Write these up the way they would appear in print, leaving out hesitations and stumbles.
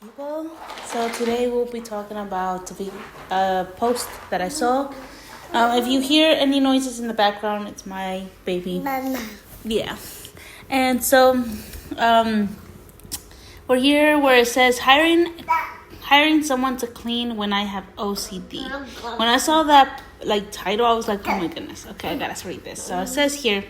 people. So today we'll be talking about the post that I saw. If you hear any noises in the background, it's my baby. Mama. Yeah. And so we're here where it says hiring someone to clean when I have OCD. When I saw that title, I was like, oh my goodness. Okay, I gotta read this. So it says here,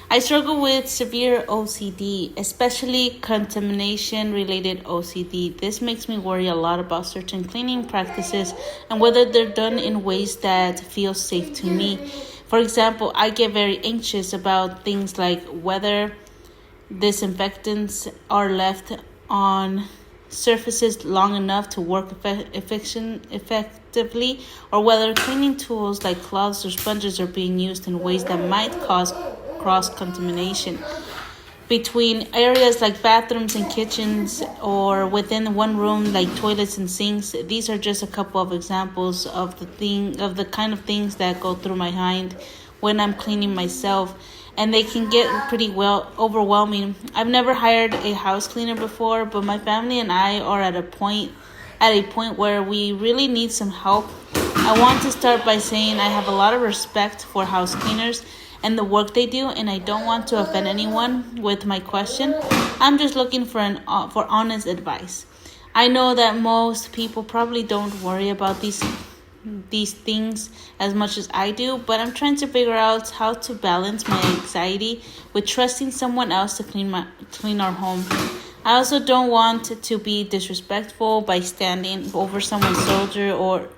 I struggle with severe OCD, especially contamination-related OCD. This makes me worry a lot about certain cleaning practices and whether they're done in ways that feel safe to me. For example, I get very anxious about things like whether disinfectants are left on surfaces long enough to work effectively, or whether cleaning tools like cloths or sponges are being used in ways that might cause cross-contamination between areas like bathrooms and kitchens, or within one room like toilets and sinks. These are just a couple of examples of the kind of things that go through my mind when I'm cleaning myself, and they can get pretty overwhelming. I've never hired a house cleaner before, but my family and I are at a point where we really need some help. I want to start by saying I have a lot of respect for house cleaners and the work they do, and I don't want to offend anyone with my question. I'm just looking for honest advice. I know that most people probably don't worry about these things as much as I do, but I'm trying to figure out how to balance my anxiety with trusting someone else to clean our home. I also don't want to be disrespectful by standing over someone's shoulder or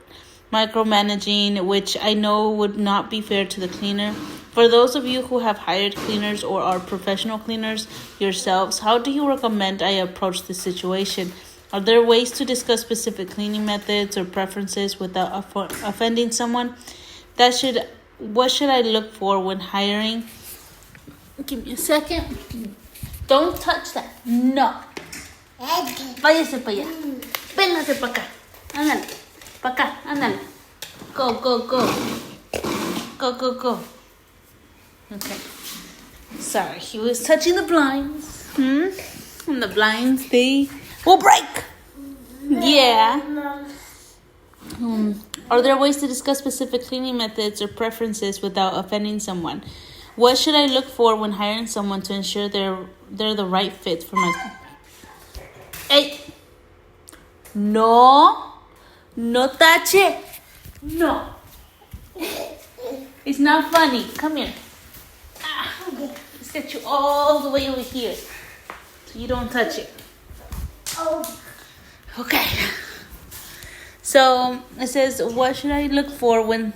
micromanaging, which I know would not be fair to the cleaner. For those of you who have hired cleaners or are professional cleaners yourselves, how do you recommend I approach this situation? Are there ways to discuss specific cleaning methods or preferences without offending someone? What should I look for when hiring? Give me a second. Don't touch that. No. Váyase para allá. Véngase para acá. Ándale. Para acá. Ándale. Go, go, go. Go, go, go. Okay. Sorry, he was touching the blinds. And the blinds, they will break. Yeah. Are there ways to discuss specific cleaning methods or preferences without offending someone? What should I look for when hiring someone to ensure they're the right fit for my... Hey! No touch it. No. It's not funny. Come here. Let's get you all the way over here so you don't touch it. Okay. So it says, what should I look for when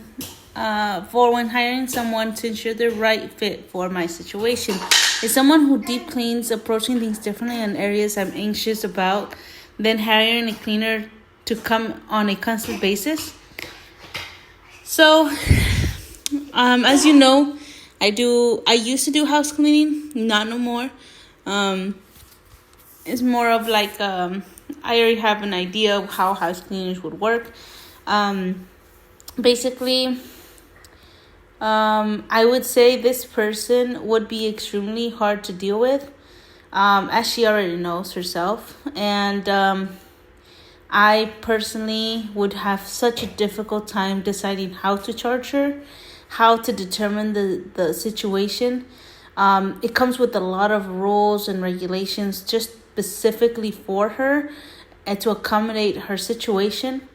hiring someone to ensure they're right fit for my situation? Is someone who deep cleans approaching things differently in areas I'm anxious about than hiring a cleaner to come on a constant basis? So, as you know, I used to do house cleaning, not no more. It's more of like, I already have an idea of how house cleaners would work. Basically, I would say this person would be extremely hard to deal with, as she already knows herself. And I personally would have such a difficult time deciding how to charge her, how to determine the situation. It comes with a lot of rules and regulations just specifically for her and to accommodate her situation.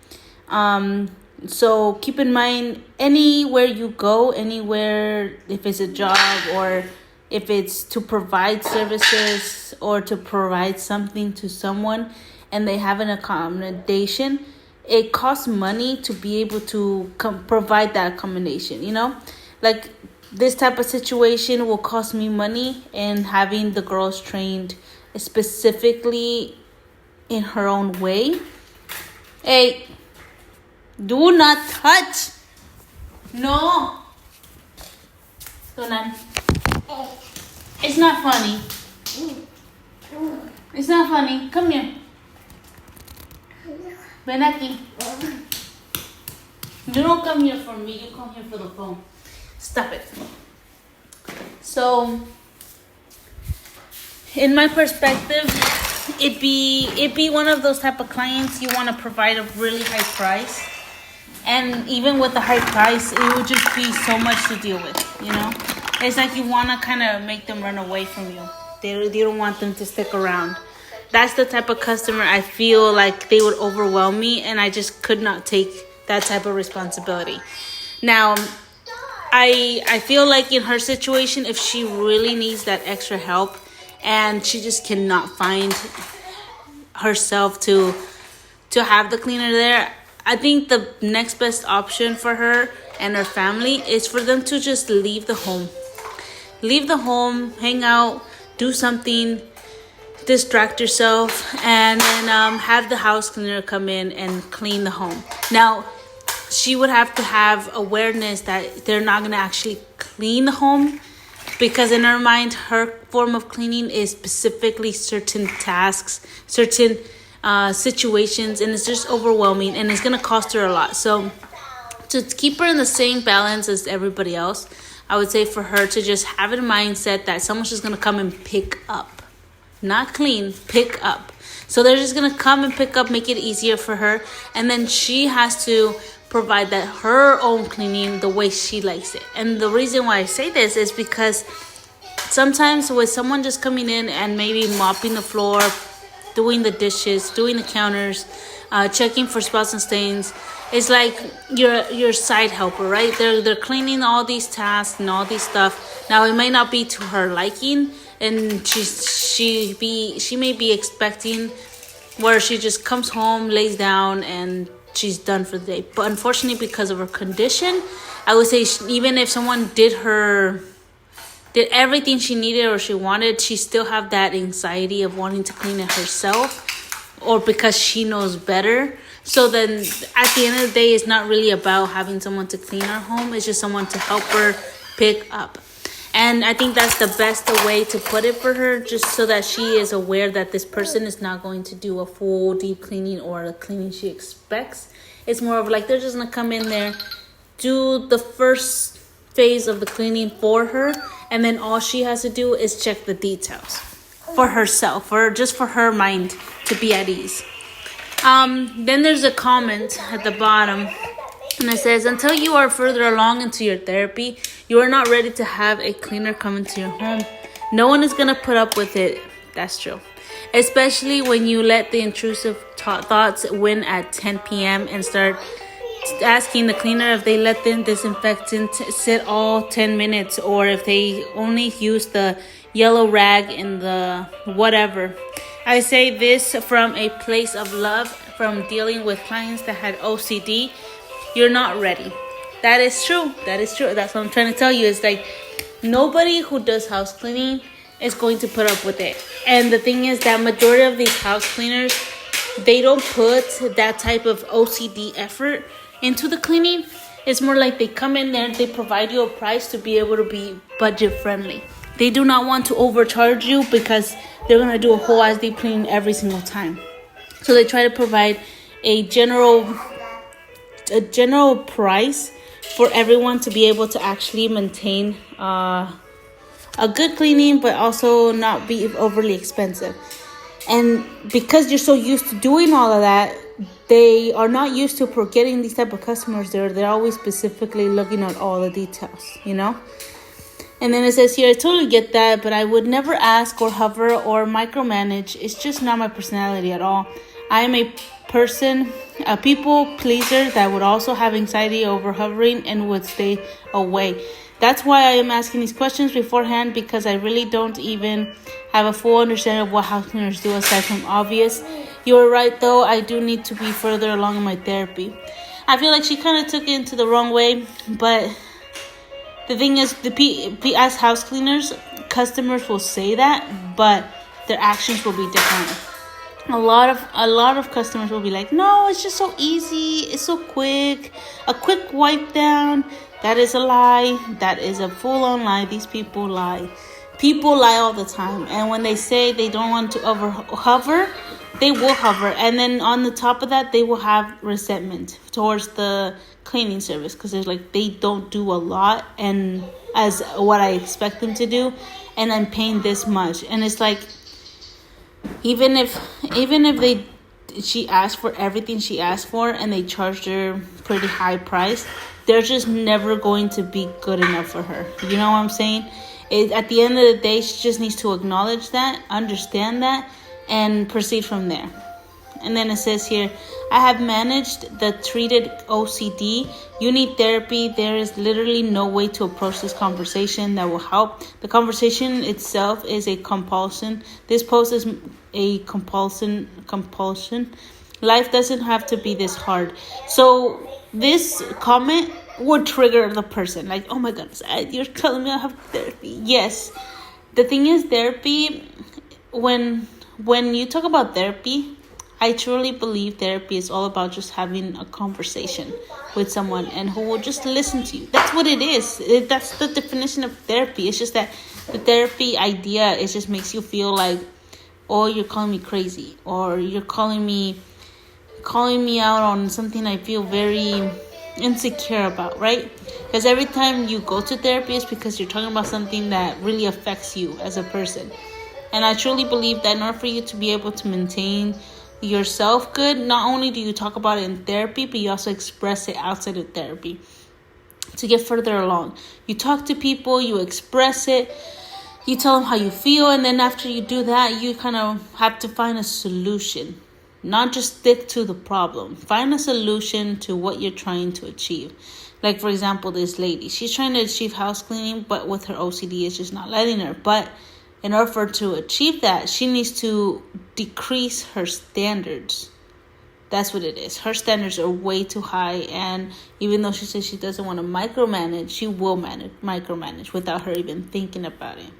So keep in mind, anywhere you go, if it's a job or if it's to provide services or to provide something to someone and they have an accommodation, it costs money to be able to provide that accommodation, Like this type of situation will cost me money, and having the girls trained specifically in her own way. Hey, do not touch. No. Donan. It's not funny. It's not funny. Come here. Ven aquí. You don't come here for me. You come here for the phone. Stop it. So, in my perspective, it'd be one of those type of clients you want to provide a really high price, and even with the high price, it would just be so much to deal with. It's like you want to kind of make them run away from you. You don't want them to stick around. That's the type of customer I feel like they would overwhelm me, and I just could not take that type of responsibility. Now, I feel like in her situation, if she really needs that extra help and she just cannot find herself to have the cleaner there, I think the next best option for her and her family is for them to just leave the home. Leave the home, hang out, do something, distract yourself, and then have the house cleaner come in and clean the home. Now, she would have to have awareness that they're not going to actually clean the home, because in her mind, her form of cleaning is specifically certain tasks, certain situations, and it's just overwhelming, and it's going to cost her a lot. So to keep her in the same balance as everybody else, I would say for her to just have a mindset that someone's just going to come and pick up. Not clean, pick up. So they're just going to come and pick up, make it easier for her, and then she has to provide that her own cleaning the way she likes it. And the reason why I say this is because sometimes with someone just coming in and maybe mopping the floor, doing the dishes, doing the counters, checking for spots and stains, it's like your side helper, right? They're cleaning all these tasks and all these stuff. Now it may not be to her liking, and she may be expecting where she just comes home, lays down, and she's done for the day. But unfortunately, because of her condition, I would say even if someone did everything she needed or she wanted, she still have that anxiety of wanting to clean it herself, or because she knows better. So then at the end of the day, it's not really about having someone to clean our home. It's just someone to help her pick up. And I think that's the best way to put it for her, just so that she is aware that this person is not going to do a full deep cleaning or the cleaning she expects. It's more of like they're just going to come in there, do the first phase of the cleaning for her, and then all she has to do is check the details for herself, or just for her mind to be at ease. Then there's a comment at the bottom, and it says, until you are further along into your therapy, you are not ready to have a cleaner come into your home. No one is going to put up with it. That's true. Especially when you let the intrusive thoughts win at 10 p.m. and start asking the cleaner if they let the disinfectant sit all 10 minutes, or if they only use the yellow rag in the whatever. I say this from a place of love, from dealing with clients that had OCD. You're not ready. That is true. That's what I'm trying to tell you. It's like nobody who does house cleaning is going to put up with it. And the thing is that majority of these house cleaners, they don't put that type of OCD effort into the cleaning. It's more like they come in there, they provide you a price to be able to be budget friendly. They do not want to overcharge you because they're going to do a whole ass deep cleaning every single time. So they try to provide a general price for everyone to be able to actually maintain a good cleaning, but also not be overly expensive. And because you're so used to doing all of that, they are not used to getting these type of customers. They're always specifically looking at all the details, And then it says here, I totally get that, but I would never ask or hover or micromanage. It's just not my personality at all. I am a people pleaser that would also have anxiety over hovering and would stay away. That's why I am asking these questions beforehand, because I really don't even have a full understanding of what house cleaners do aside from obvious. You're right, though. I do need to be further along in my therapy. I feel like she kind of took it into the wrong way, but the thing is, as house cleaners, customers will say that, but their actions will be different. A lot of customers will be like, no, it's just so easy. It's so quick. A quick wipe down. That is a lie. That is a full-on lie. These people lie. People lie all the time. And when they say they don't want to hover, they will hover. And then on the top of that, they will have resentment towards the cleaning service, because they're like, they don't do a lot and as what I expect them to do, and I'm paying this much. And it's like, Even if she asked for everything she asked for and they charged her pretty high price, they're just never going to be good enough for her. You know what I'm saying? At the end of the day, she just needs to acknowledge that, understand that, and proceed from there. And then it says here, I have managed the treated OCD. You need therapy. There is literally no way to approach this conversation that will help. The conversation itself is a compulsion. This post is a compulsion. Life doesn't have to be this hard. So this comment would trigger the person. Like, oh my goodness, you're telling me I have therapy. Yes. The thing is, therapy, when you talk about therapy, I truly believe therapy is all about just having a conversation with someone and who will just listen to you. That's what it is. That's the definition of therapy. It's just that the therapy idea, it just makes you feel like, oh, you're calling me crazy, or you're calling me out on something I feel very insecure about, right? Because every time you go to therapy, it's because you're talking about something that really affects you as a person. And I truly believe that in order for you to be able to maintain yourself good, not only do you talk about it in therapy, but you also express it outside of therapy to get further along. You talk to people, you express it, you tell them how you feel, and then after you do that, you kind of have to find a solution. Not just stick to the problem. Find a solution to what you're trying to achieve. Like, for example, this lady, she's trying to achieve house cleaning, but with her OCD, it's just not letting her. But in order for her to achieve that, she needs to decrease her standards. That's what it is. Her standards are way too high. And even though she says she doesn't want to micromanage, she will micromanage without her even thinking about it.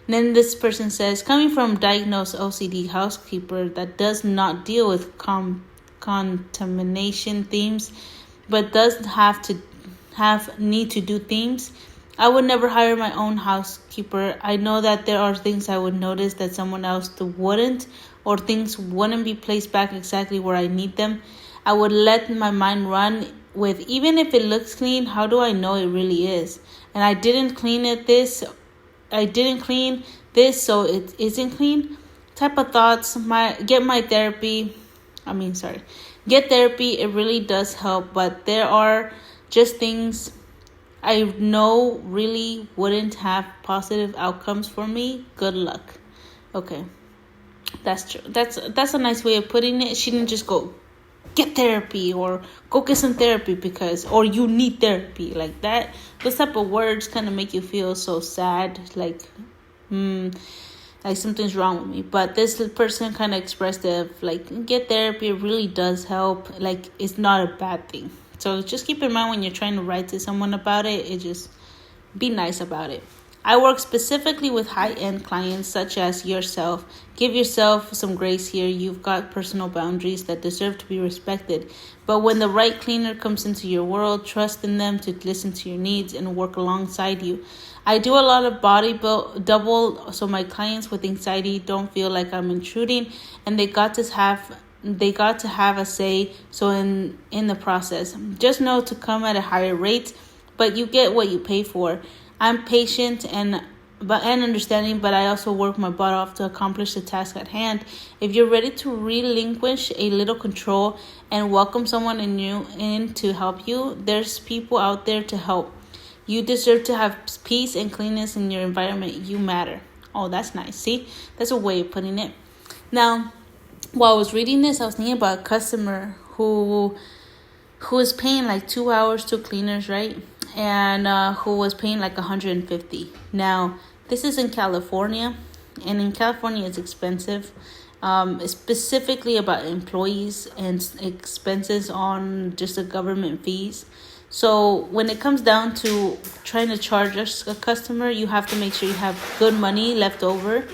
And then this person says, coming from diagnosed OCD housekeeper that does not deal with contamination themes, but does need to do themes, I would never hire my own housekeeper. I know that there are things I would notice that someone else wouldn't, or things wouldn't be placed back exactly where I need them. I would let my mind run with, even if it looks clean, how do I know it really is? And I didn't clean this, so it isn't clean. Type of thoughts. Get therapy. It really does help, but there are just things I know really wouldn't have positive outcomes for me. Good luck. Okay, that's true. That's a nice way of putting it. She didn't just go get therapy or go get some therapy or you need therapy like that. Those type of words kind of make you feel so sad, like something's wrong with me. But this person kind of expressed it like, get therapy. It really does help. Like, it's not a bad thing. So just keep in mind when you're trying to write to someone about it, just be nice about it. I work specifically with high-end clients such as yourself. Give yourself some grace here. You've got personal boundaries that deserve to be respected. But when the right cleaner comes into your world, trust in them to listen to your needs and work alongside you. I do a lot of body double, so my clients with anxiety don't feel like I'm intruding, and they got to have a say. So in the process, just know to come at a higher rate, but you get what you pay for. I'm patient and understanding, but I also work my butt off to accomplish the task at hand. If you're ready to relinquish a little control and welcome someone in to help you, there's people out there to help. You deserve to have peace and cleanness in your environment. You matter. Oh, that's nice. See, that's a way of putting it. Now, while I was reading this, I was thinking about a customer who is paying like 2 hours to cleaners, right? And who was paying like $150. Now, this is in California, and in California it's expensive. Specifically about employees and expenses on just the government fees. So when it comes down to trying to charge a customer, you have to make sure you have good money left over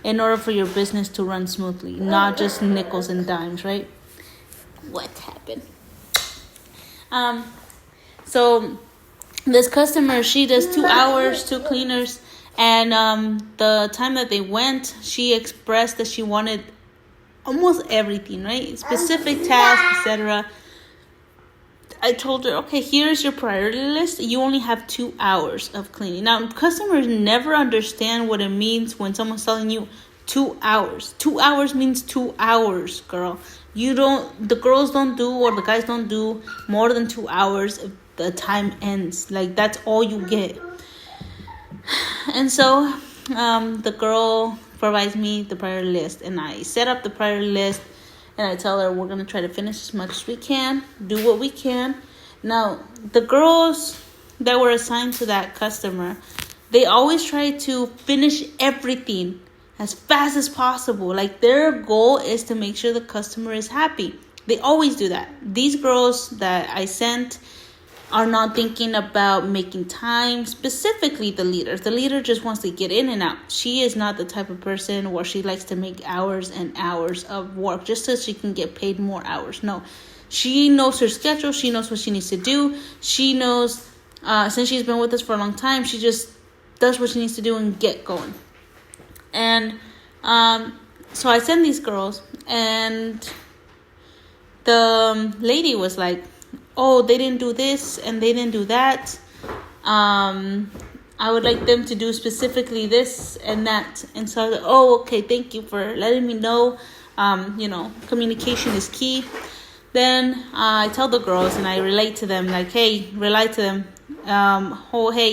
in order for your business to run smoothly, not just nickels and dimes, right? What happened? So this customer, she does 2 hours, 2 cleaners, and the time that they went, she expressed that she wanted almost everything, right? Specific tasks, etc. I told her, okay, here's your priority list. You only have 2 hours of cleaning. Now, customers never understand what it means when someone's telling you 2 hours. 2 hours means 2 hours, girl. The girls don't do, or the guys don't do more than 2 hours if the time ends. Like, that's all you get. And so the girl provides me the priority list, and I set up the priority list, and I tell her we're going to try to finish as much as we can, do what we can. Now, the girls that were assigned to that customer, they always try to finish everything as fast as possible. Like, their goal is to make sure the customer is happy. They always do that. These girls that I sent are not thinking about making time. Specifically the leader. The leader just wants to get in and out. She is not the type of person where she likes to make hours and hours of work just so she can get paid more hours. No. She knows her schedule. She knows what she needs to do. She knows, since she's been with us for a long time, she just does what she needs to do and get going. And so I send these girls, and the lady was like, oh, they didn't do this and they didn't do that. I would like them to do specifically this and that. And so I was like, oh, okay, thank you for letting me know. Communication is key. Then I tell the girls and I relate to them, like, hey, hey,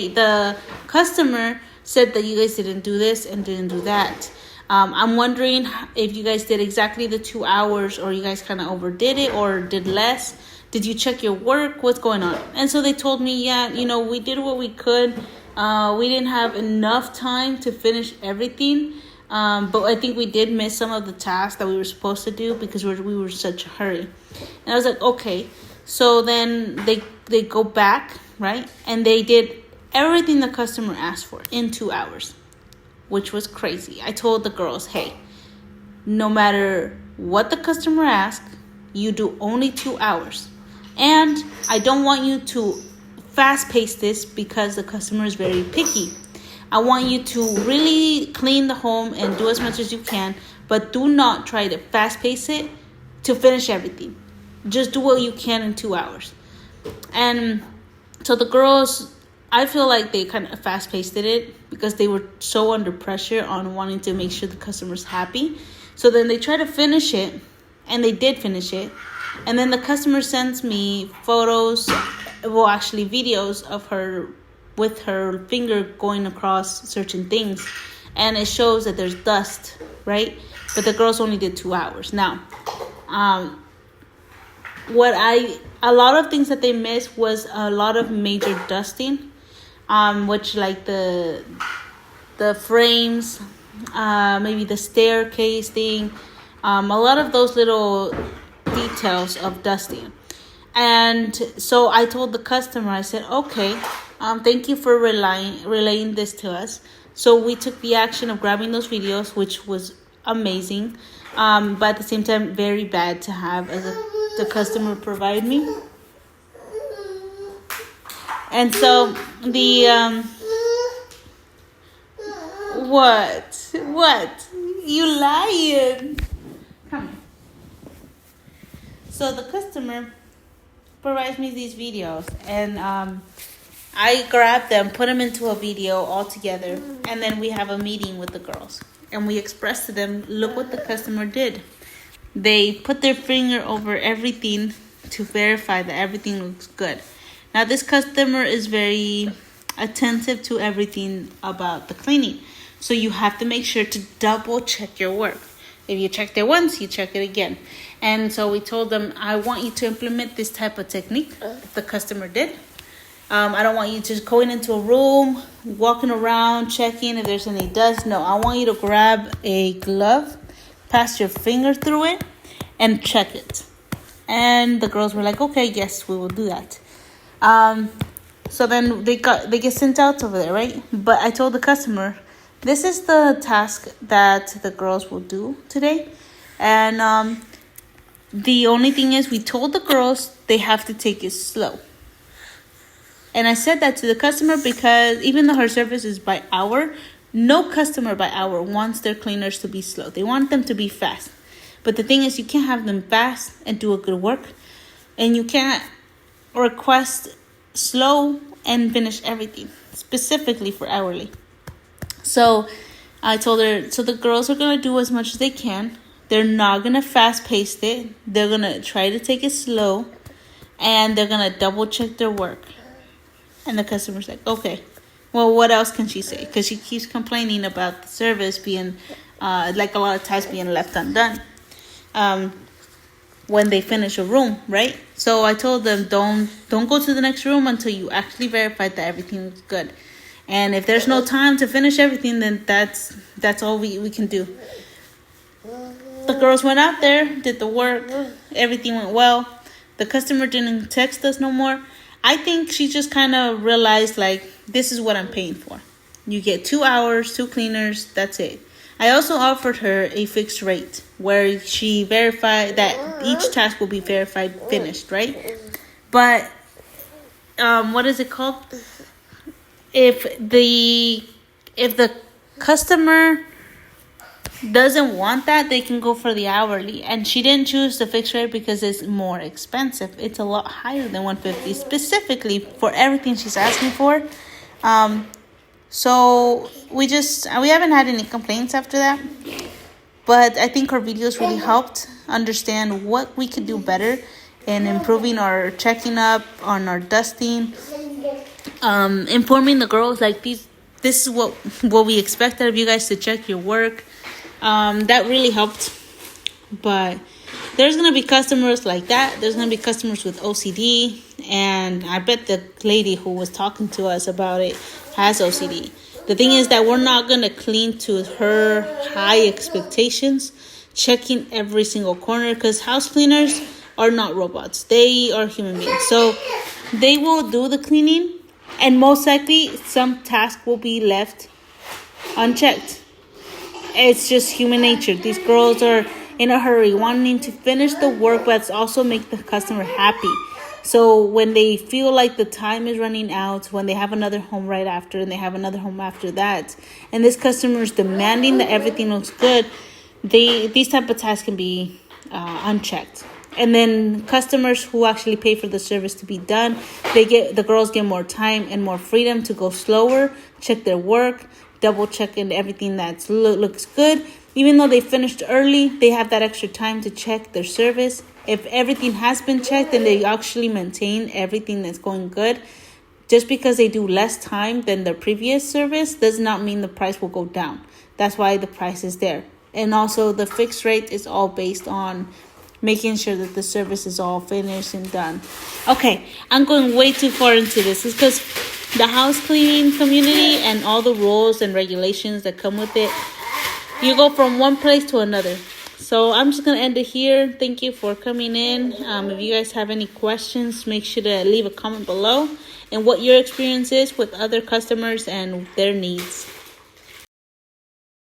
the customer said that you guys didn't do this and didn't do that. I'm wondering if you guys did exactly the 2 hours, or you guys kind of overdid it or did less. Did you check your work? What's going on? And so they told me, yeah, we did what we could. We didn't have enough time to finish everything. But I think we did miss some of the tasks that we were supposed to do because we were in such a hurry. And I was like, okay. So then they go back, right? And they did everything the customer asked for in 2 hours, which was crazy. I told the girls, hey, no matter what the customer asks, you do only 2 hours. And I don't want you to fast pace this because the customer is very picky. I want you to really clean the home and do as much as you can, but do not try to fast pace it to finish everything. Just do what you can in 2 hours. And so the girls, I feel like they kind of fast paced it because they were so under pressure on wanting to make sure the customer's happy. So then they try to finish it, and they did finish it. And then the customer sends me videos of her with her finger going across certain things. And it shows that there's dust, right? But the girls only did 2 hours. Now, a lot of things that they missed was a lot of major dusting, which like the frames, maybe the staircase thing, a lot of those little details of dusting. And so I told the customer, I said, okay, thank you for relaying this to us. So we took the action of grabbing those videos, which was amazing, but at the same time, very bad to have as the customer provide me. And so what? You lying. Come. So the customer provides me these videos, and I grab them, put them into a video all together, and then we have a meeting with the girls. And we express to them, look what the customer did. They put their finger over everything to verify that everything looks good. Now, this customer is very attentive to everything about the cleaning. So you have to make sure to double check your work. If you checked it once, you check it again. And so we told them, I want you to implement this type of technique the customer did. I don't want you just going into a room, walking around, checking if there's any dust. No, I want you to grab a glove, pass your finger through it, and check it. And the girls were like, okay, yes, we will do that. So then they get sent out over there, right? But I told the customer, this is the task that the girls will do today. And the only thing is, we told the girls they have to take it slow. And I said that to the customer because even though her service is by hour, no customer by hour wants their cleaners to be slow. They want them to be fast. But the thing is, you can't have them fast and do a good work. And you can't request slow and finish everything, specifically for hourly. So I told her, so the girls are going to do as much as they can. They're not going to fast pace it. They're going to try to take it slow. And they're going to double check their work. And the customer's like, okay. Well, what else can she say? Because she keeps complaining about the service being, like a lot of times being left undone. When they finish a room, right? So I told them, don't go to the next room until you actually verify that everything is good. And if there's no time to finish everything, then that's all we can do. The girls went out there, did the work, everything went well. The customer didn't text us no more. I think she just kind of realized, like, this is what I'm paying for. You get 2 hours, 2 cleaners, that's it. I also offered her a fixed rate where she verified that each task will be verified finished, right? But what is it called? If the customer doesn't want that, they can go for the hourly. And she didn't choose the fixed rate because it's more expensive. It's a lot higher than $150 specifically for everything she's asking for. So we haven't had any complaints after that. But I think our videos really helped understand what we could do better in improving our checking up on our dusting, informing the girls like this is what we expect out of you guys to check your work. That really helped. But there's going to be customers like that. There's going to be customers with OCD. And I bet the lady who was talking to us about it has OCD. The thing is that we're not going to clean to her high expectations, checking every single corner, because house cleaners are not robots. They are human beings. So they will do the cleaning, and most likely some task will be left unchecked. It's just human nature. These girls are in a hurry, wanting to finish the work, but also make the customer happy. So when they feel like the time is running out, when they have another home right after, and they have another home after that, and this customer is demanding that everything looks good, these type of tasks can be unchecked. And then customers who actually pay for the service to be done, the girls get more time and more freedom to go slower, check their work, double check and everything that looks good. Even though they finished early, they have that extra time to check their service. If everything has been checked and they actually maintain everything that's going good, just because they do less time than their previous service does not mean the price will go down. That's why the price is there. And also the fixed rate is all based on making sure that the service is all finished and done. Okay, I'm going way too far into this. It's because the house cleaning community and all the rules and regulations that come with it, you go from one place to another. So I'm just going to end it here. Thank you for coming in. If you guys have any questions, make sure to leave a comment below and what your experience is with other customers and their needs.